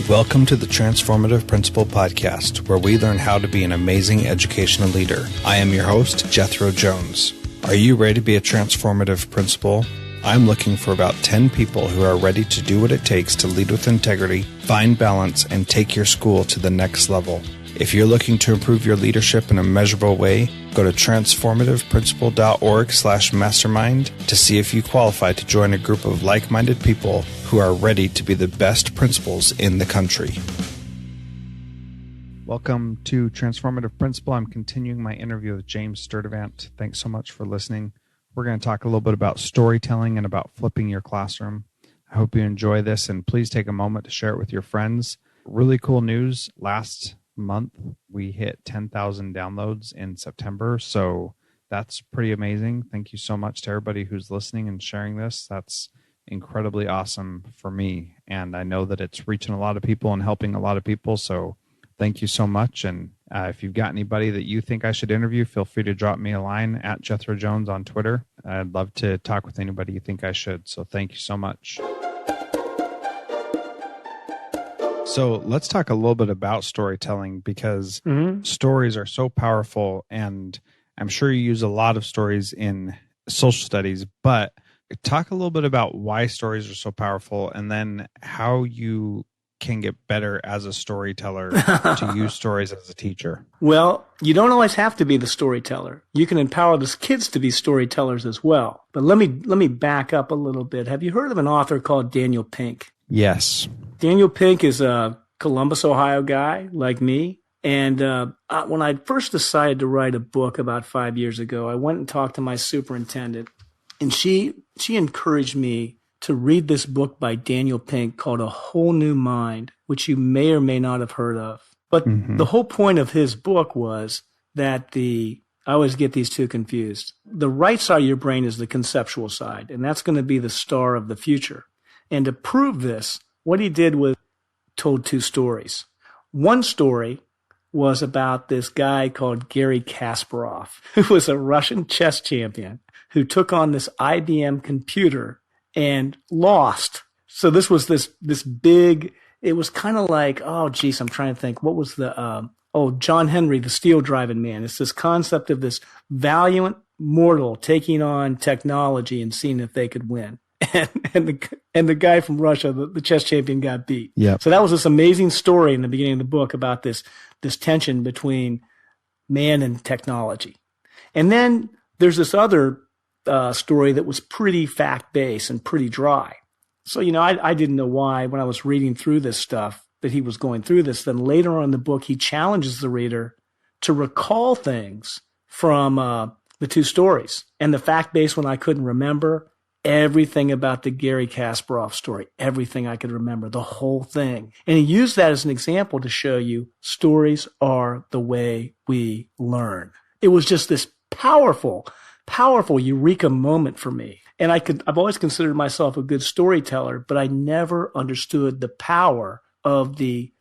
Welcome to the Transformative Principal podcast, where we learn how to be an amazing educational leader. I am your host, Jethro Jones. Are you ready to be a transformative principal? I'm looking for about 10 people who are ready to do what it takes to lead with integrity, find balance, and take your school to the next level. If you're looking to improve your leadership in a measurable way, go to transformativeprincipal.org/mastermind to see if you qualify to join a group of like-minded people who are ready to be the best principals in the country. Welcome to Transformative Principal. I'm continuing my interview with James Sturtevant. Thanks so much for listening. We're going to talk a little bit about storytelling and about flipping your classroom. I hope you enjoy this, and please take a moment to share it with your friends. Really cool news. Last month, we hit 10,000 downloads in September, so that's pretty amazing. Thank you so much to everybody who's listening and sharing this. That's incredibly awesome for me, and I know that it's reaching a lot of people and helping a lot of people, so thank you so much. And if you've got anybody that you think I should interview, feel free to drop me a line at Jethro Jones on Twitter. I'd love to talk with anybody you think I should, so thank you so much. So let's talk a little bit about storytelling, because stories are so powerful, and I'm sure you use a lot of stories in social studies, but talk a little bit about why stories are so powerful, and then how you can get better as a storyteller to use stories as a teacher. Well, you don't always have to be the storyteller. You can empower the kids to be storytellers as well. But let me back up a little bit. Have you heard of an author called Daniel Pink? Yes. Daniel Pink is a Columbus, Ohio guy like me. And when I first decided to write a book about 5 years ago, I went and talked to my superintendent, and she encouraged me to read this book by Daniel Pink called A Whole New Mind, which you may or may not have heard of. But the whole point of his book was that I always get these two confused. The right side of your brain is the conceptual side, and that's going to be the star of the future. And to prove this, what he did was told two stories. One story was about this guy called Garry Kasparov, who was a Russian chess champion who took on this IBM computer and lost. So this was this big, it was kind of like, oh, geez, I'm trying to think. What was John Henry, the steel driving man. It's this concept of this valiant mortal taking on technology and seeing if they could win. And the guy from Russia, the chess champion, got beat. Yep. So that was this amazing story in the beginning of the book about this tension between man and technology. And then there's this other story that was pretty fact-based and pretty dry. So, I didn't know why when I was reading through this stuff that he was going through this. Then later on in the book, he challenges the reader to recall things from the two stories. And the fact-based one I couldn't remember. Everything about the Garry Kasparov story, everything I could remember, the whole thing. And he used that as an example to show you stories are the way we learn. It was just this powerful eureka moment for me. And I've always considered myself a good storyteller, but I never understood the power of the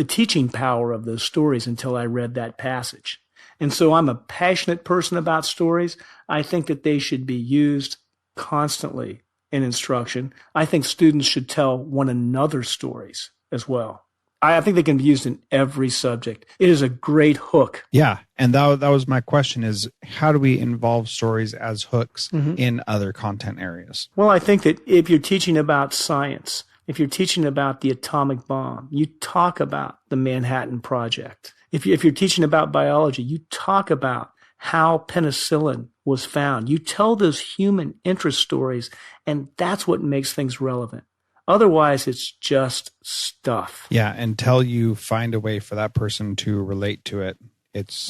teaching power of those stories until I read that passage. And so I'm a passionate person about stories. I think that they should be used constantly in instruction. I think students should tell one another stories as well. I think they can be used in every subject. It is a great hook. Yeah, and that was my question, is how do we involve stories as hooks in other content areas? Well, I think that if you're teaching about science, if you're teaching about the atomic bomb, you talk about the Manhattan Project. If you're teaching about biology, you talk about how penicillin was found. You tell those human interest stories, and that's what makes things relevant. Otherwise, it's just stuff. Yeah, until you find a way for that person to relate to it, it's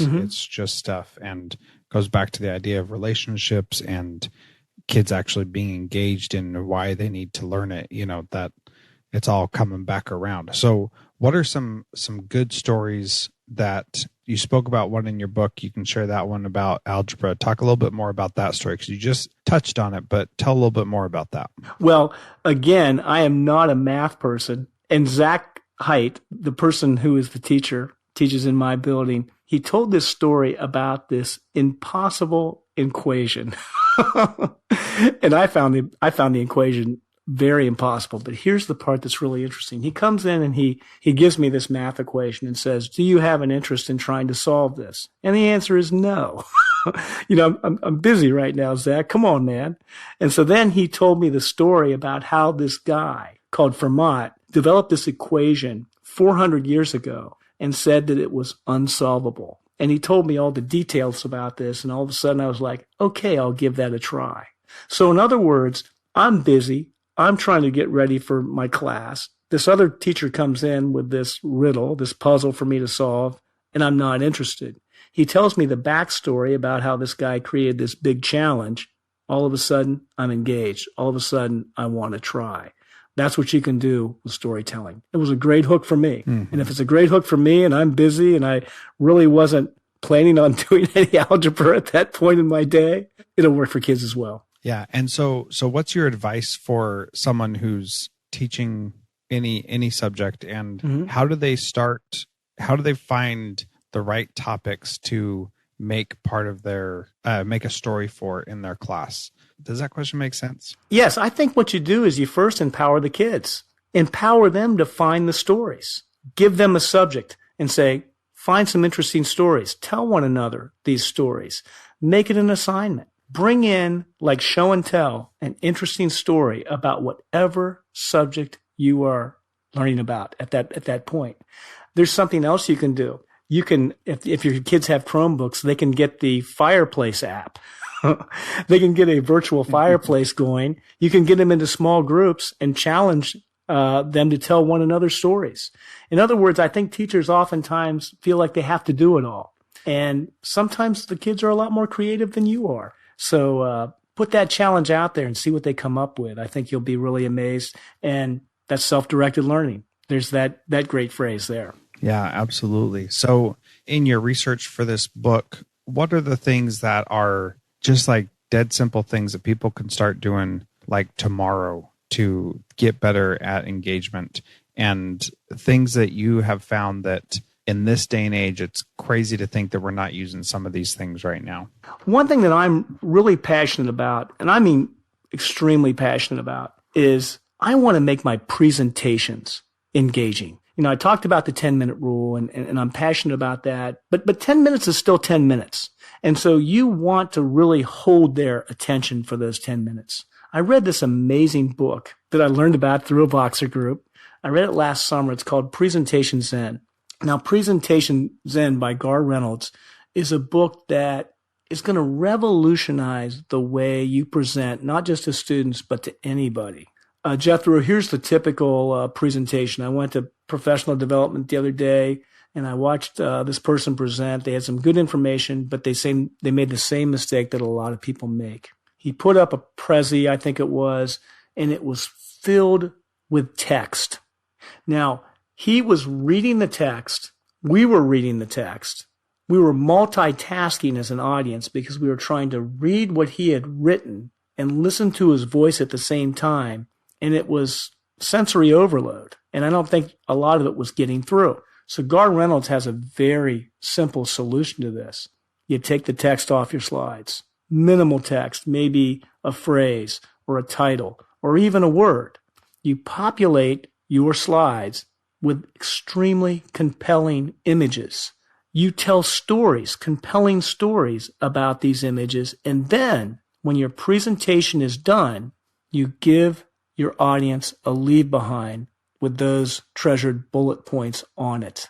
just stuff, and goes back to the idea of relationships and kids actually being engaged in why they need to learn it. That it's all coming back around. So what are some good stories that you spoke about? One in your book? You can share that one about algebra. Talk a little bit more about that story, because you just touched on it, but tell a little bit more about that. Well, again, I am not a math person. And Zach Haidt, the person who is the teacher, teaches in my building, he told this story about this impossible equation. And I found the equation very impossible. But here's the part that's really interesting. He comes in and he gives me this math equation and says, do you have an interest in trying to solve this? And the answer is no. I'm busy right now, Zach. Come on, man. And so then he told me the story about how this guy called Fermat developed this equation 400 years ago and said that it was unsolvable. And he told me all the details about this. And all of a sudden I was like, okay, I'll give that a try. So in other words, I'm busy. I'm trying to get ready for my class. This other teacher comes in with this riddle, this puzzle for me to solve, and I'm not interested. He tells me the backstory about how this guy created this big challenge. All of a sudden, I'm engaged. All of a sudden, I want to try. That's what you can do with storytelling. It was a great hook for me. Mm-hmm. And if it's a great hook for me and I'm busy and I really wasn't planning on doing any algebra at that point in my day, it'll work for kids as well. Yeah. And so what's your advice for someone who's teaching any subject, and how do they find the right topics to make part of their, make a story for in their class? Does that question make sense? Yes. I think what you do is you first empower the kids, empower them to find the stories, give them a subject and say, find some interesting stories, tell one another these stories, make it an assignment. Bring in, like show and tell, an interesting story about whatever subject you are learning about at that point. There's something else you can do. You can, if your kids have Chromebooks, they can get the Fireplace app. They can get a virtual fireplace going. You can get them into small groups and challenge them to tell one another stories. In other words, I think teachers oftentimes feel like they have to do it all. And sometimes the kids are a lot more creative than you are. So put that challenge out there and see what they come up with. I think you'll be really amazed. And that's self-directed learning. There's that great phrase there. Yeah, absolutely. So in your research for this book, what are the things that are just like dead simple things that people can start doing like tomorrow to get better at engagement, and things that you have found that in this day and age, it's crazy to think that we're not using some of these things right now? One thing that I'm really passionate about, and I mean extremely passionate about, is I want to make my presentations engaging. You know, I talked about the 10-minute rule, and I'm passionate about that, but 10 minutes is still 10 minutes. And so you want to really hold their attention for those 10 minutes. I read this amazing book that I learned about through a Voxer group. I read it last summer. It's called Presentation Zen. Now, Presentation Zen by Gar Reynolds is a book that is going to revolutionize the way you present, not just to students, but to anybody. Jethro, here's the typical presentation. I went to professional development the other day, and I watched this person present. They had some good information, but they made the same mistake that a lot of people make. He put up a Prezi, I think it was, and it was filled with text. Now, he was reading the text. We were reading the text. We were multitasking as an audience because we were trying to read what he had written and listen to his voice at the same time. And it was sensory overload. And I don't think a lot of it was getting through. So Gar Reynolds has a very simple solution to this. You take the text off your slides. Minimal text, maybe a phrase or a title or even a word. You populate your slides with extremely compelling images. You tell stories, compelling stories about these images. And then when your presentation is done, you give your audience a leave behind with those treasured bullet points on it.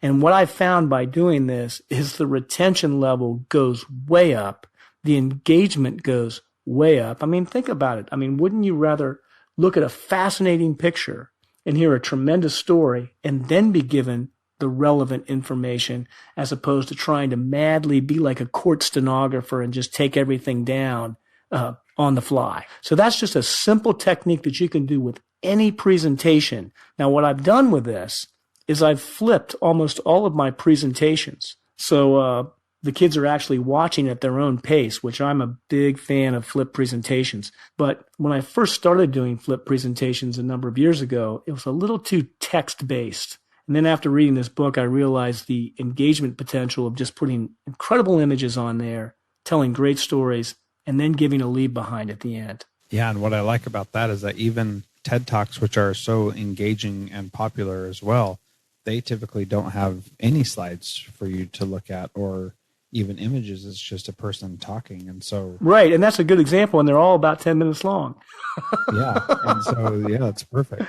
And what I found by doing this is the retention level goes way up. The engagement goes way up. I mean, think about it. I mean, wouldn't you rather look at a fascinating picture and hear a tremendous story and then be given the relevant information as opposed to trying to madly be like a court stenographer and just take everything down on the fly? So that's just a simple technique that you can do with any presentation. Now, what I've done with this is I've flipped almost all of my presentations. So the kids are actually watching at their own pace, which I'm a big fan of flip presentations. But when I first started doing flip presentations a number of years ago, it was a little too text-based. And then after reading this book, I realized the engagement potential of just putting incredible images on there, telling great stories, and then giving a leave behind at the end. Yeah, and what I like about that is that even TED Talks, which are so engaging and popular as well, they typically don't have any slides for you to look at or even images. It's just a person talking. And so, Right. And that's a good example. And they're all about 10 minutes long. yeah. And so, yeah, that's perfect.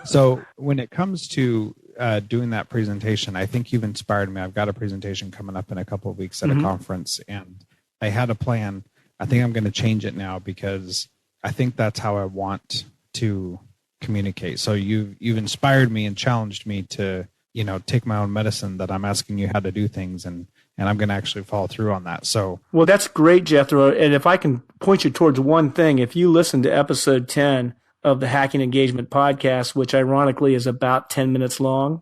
So when it comes to doing that presentation, I think you've inspired me. I've got a presentation coming up in a couple of weeks at a conference, and I had a plan. I think I'm going to change it now because I think that's how I want to communicate. So you've inspired me and challenged me to, take my own medicine, that I'm asking you how to do things, and I'm going to actually follow through on that. So, well, that's great, Jethro. And if I can point you towards one thing, if you listen to episode 10 of the Hacking Engagement podcast, which ironically is about 10 minutes long,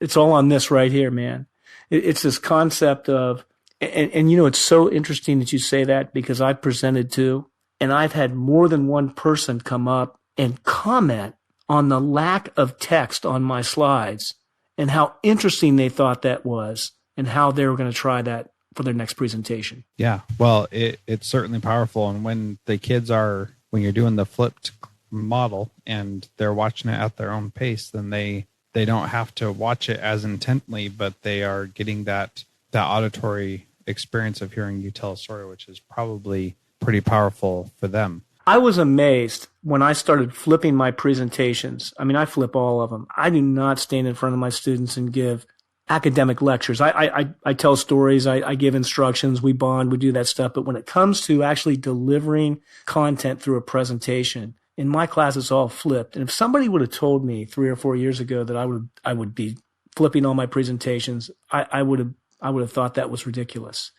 it's all on this right here, man. It's this concept of, and it's so interesting that you say that, because I've presented too, and I've had more than one person come up and comment on the lack of text on my slides and how interesting they thought that was and how they were going to try that for their next presentation. Yeah, well, it's certainly powerful. And when you're doing the flipped model and they're watching it at their own pace, then they don't have to watch it as intently, but they are getting that auditory experience of hearing you tell a story, which is probably pretty powerful for them. I was amazed when I started flipping my presentations. I mean, I flip all of them. I do not stand in front of my students and give academic lectures. I tell stories. I give instructions. We bond. We do that stuff. But when it comes to actually delivering content through a presentation, in my class, it's all flipped. And if somebody would have told me 3 or 4 years ago that I would be flipping all my presentations, I would have thought that was ridiculous.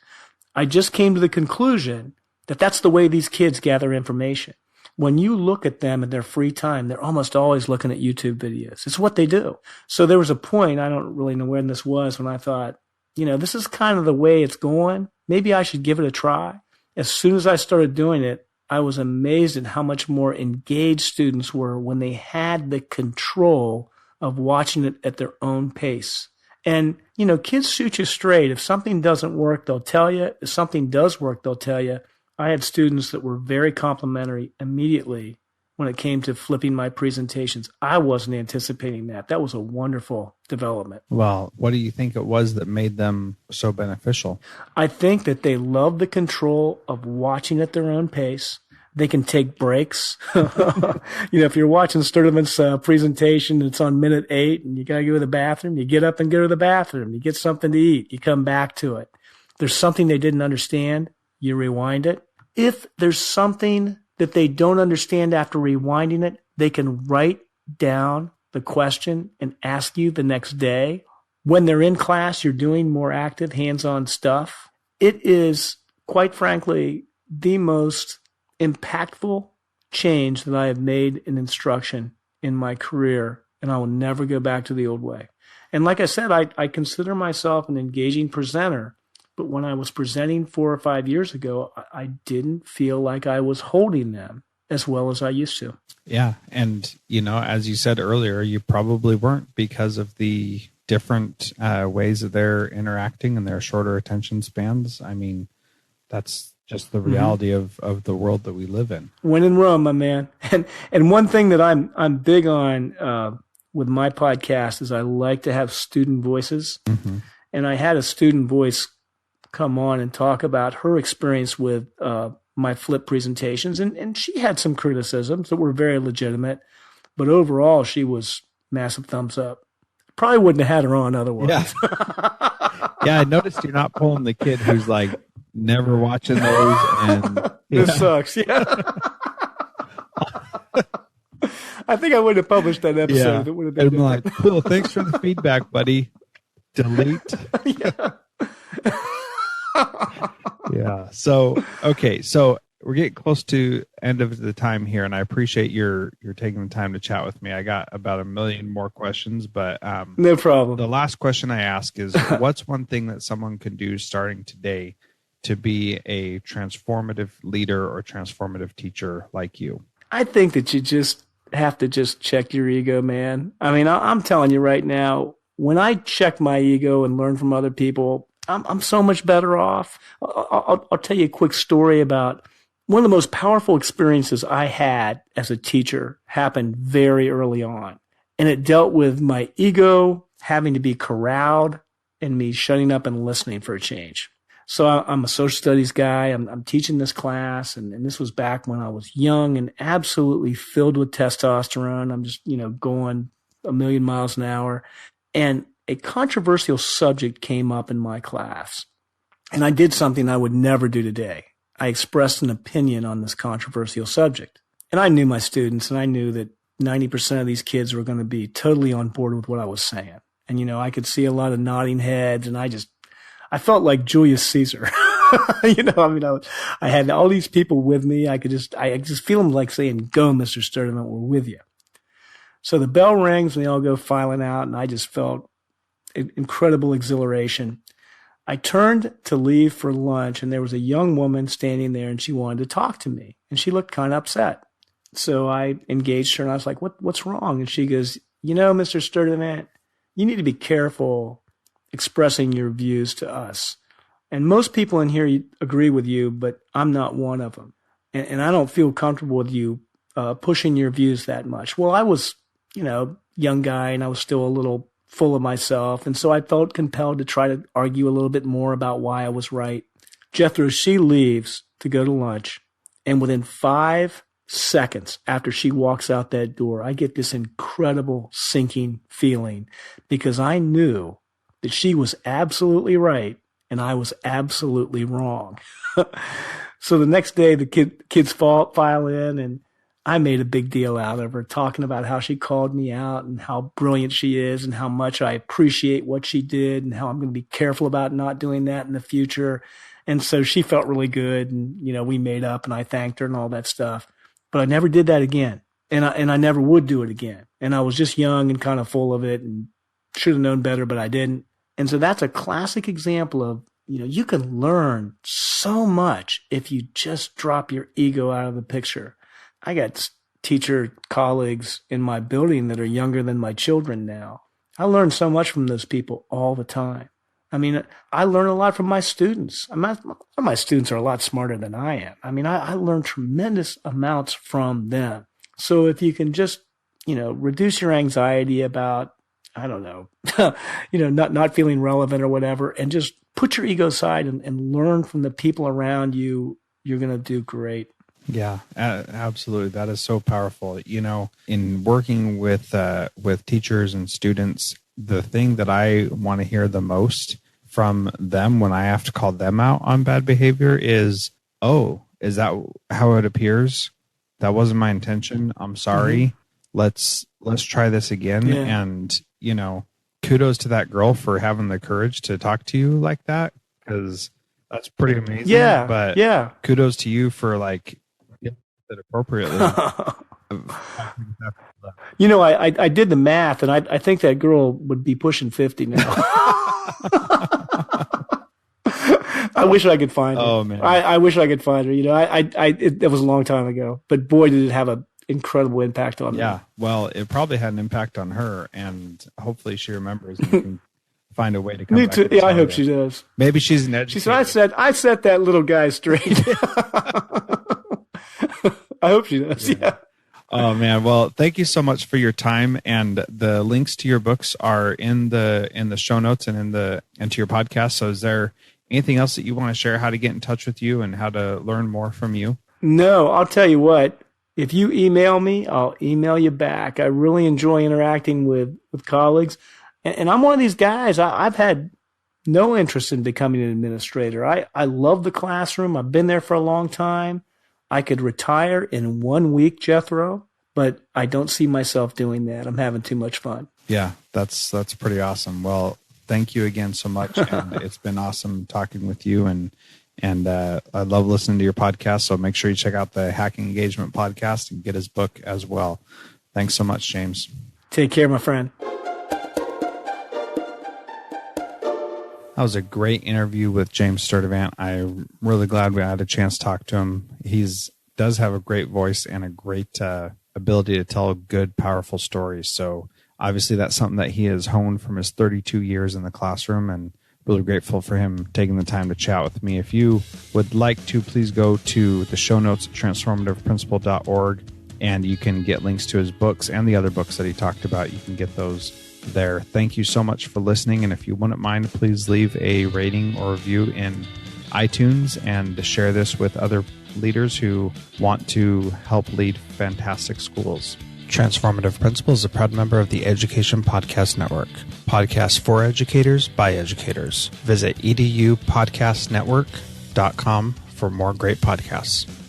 I just came to the conclusion that that's the way these kids gather information. When you look at them in their free time, they're almost always looking at YouTube videos. It's what they do. So there was a point, I don't really know when this was, when I thought, this is kind of the way it's going. Maybe I should give it a try. As soon as I started doing it, I was amazed at how much more engaged students were when they had the control of watching it at their own pace. And, kids shoot you straight. If something doesn't work, they'll tell you. If something does work, they'll tell you. I had students that were very complimentary immediately when it came to flipping my presentations. I wasn't anticipating that. That was a wonderful development. Well, what do you think it was that made them so beneficial? I think that they love the control of watching at their own pace. They can take breaks. If you're watching Sturtevant's presentation, it's on minute 8 and you got to go to the bathroom, you get up and go to the bathroom, you get something to eat, you come back to it. There's something they didn't understand, you rewind it. If there's something that they don't understand after rewinding it, they can write down the question and ask you the next day. When they're in class, you're doing more active hands-on stuff. It is, quite frankly, the most impactful change that I have made in instruction in my career, and I will never go back to the old way. And like I said, I consider myself an engaging presenter. But when I was presenting 4 or 5 years ago, I didn't feel like I was holding them as well as I used to. Yeah. And, as you said earlier, you probably weren't, because of the different ways that they're interacting and their shorter attention spans. I mean, that's just the reality of the world that we live in. When in Rome, my man. And one thing that I'm big on with my podcast is I like to have student voices. Mm-hmm. And I had a student voice come on and talk about her experience with my flip presentations. And she had some criticisms that were very legitimate, but overall she was massive thumbs up. Probably wouldn't have had her on otherwise. Yeah. Yeah, I noticed you're not pulling the kid who's like never watching those. And this sucks. Yeah. I think I would have published that episode. Yeah. It would have been like, cool, thanks for the feedback, buddy. Delete. Yeah. Yeah. So, okay. So we're getting close to end of the time here, and I appreciate you're taking the time to chat with me. I got about 1 million more questions, but no problem. The last question I ask is, what's one thing that someone can do starting today to be a transformative leader or transformative teacher like you? I think that you just have to check your ego, man. I mean, I'm telling you right now, when I check my ego and learn from other people, I'm so much better off. I'll tell you a quick story about one of the most powerful experiences I had as a teacher happened very early on. And it dealt with my ego having to be corralled and me shutting up and listening for a change. So I'm a social studies guy. I'm teaching this class, and this was back when I was young and absolutely filled with testosterone. I'm just, going a million miles an hour. And a controversial subject came up in my class. And I did something I would never do today. I expressed an opinion on this controversial subject. And I knew my students, and I knew that 90% of these kids were going to be totally on board with what I was saying. And, I could see a lot of nodding heads, and I felt like Julius Caesar. I had all these people with me. I just feel them like saying, "Go, Mr. Sturtevant, we're with you." So the bell rings and they all go filing out, and I just felt incredible exhilaration. I turned to leave for lunch, and there was a young woman standing there, and she wanted to talk to me, and she looked kind of upset. So I engaged her, and I was like, "What's wrong?" And she goes, "Mr. Sturtevant, you need to be careful expressing your views to us. And most people in here agree with you, but I'm not one of them. And I don't feel comfortable with you pushing your views that much." Well, I was, young guy, and I was still a little full of myself. And so I felt compelled to try to argue a little bit more about why I was right. Jethro, she leaves to go to lunch. And within 5 seconds after she walks out that door, I get this incredible sinking feeling, because I knew that she was absolutely right and I was absolutely wrong. So the next day, the kids file in, and I made a big deal out of her, talking about how she called me out and how brilliant she is and how much I appreciate what she did and how I'm going to be careful about not doing that in the future. And so she felt really good, and, we made up, and I thanked her and all that stuff. But I never did that again. And I never would do it again. And I was just young and kind of full of it and should have known better, but I didn't. And so that's a classic example of, you can learn so much if you just drop your ego out of the picture. I got teacher colleagues in my building that are younger than my children now. I learn so much from those people all the time. I learn a lot from my students. My students are a lot smarter than I am. I learn tremendous amounts from them. So if you can just, reduce your anxiety about, I don't know, not feeling relevant or whatever, and just put your ego aside and learn from the people around you, you're going to do great. Yeah, absolutely. That is so powerful. In working with teachers and students, the thing that I want to hear the most from them when I have to call them out on bad behavior is, "Oh, is that how it appears? That wasn't my intention. I'm sorry. Mm-hmm. Let's try this again." Yeah. And, kudos to that girl for having the courage to talk to you like that, because that's pretty amazing. Yeah. But yeah, kudos to you for it appropriately. I did the math, and I think that girl would be pushing 50 now. I wish I could find her. Oh man, I wish I could find her. It was a long time ago, but boy, did it have an incredible impact on me. Yeah, well, it probably had an impact on her, and hopefully she remembers and can find a way to come back. Me too. Yeah, I hope she does. Maybe she's an educator. She said, I set that little guy straight. I hope she does. Yeah. Oh man, well, thank you so much for your time, and the links to your books are in the show notes and to your podcast. So is there anything else that you want to share, how to get in touch with you and how to learn more from you? No, I'll tell you what, if you email me, I'll email you back. I really enjoy interacting with colleagues, and I'm one of these guys, I've had no interest in becoming an administrator. I love the classroom. I've been there for a long time. I could retire in 1 week, Jethro, but I don't see myself doing that. I'm having too much fun. Yeah, that's pretty awesome. Well, thank you again so much. And it's been awesome talking with you. And I love listening to your podcast. So make sure you check out the Hacking Engagement podcast and get his book as well. Thanks so much, James. Take care, my friend. That was a great interview with James Sturtevant. I'm really glad we had a chance to talk to him. He does have a great voice and a great ability to tell good, powerful stories. So obviously that's something that he has honed from his 32 years in the classroom and really grateful for him taking the time to chat with me. If you would like to, please go to the show notes at transformativeprincipal.org, and you can get links to his books and the other books that he talked about. You can get those there. Thank you so much for listening, and if you wouldn't mind, please leave a rating or review in iTunes and share this with other leaders who want to help lead fantastic schools. Transformative Principal is a proud member of the Education Podcast Network. Podcasts for educators by educators. Visit edupodcastnetwork.com for more great podcasts.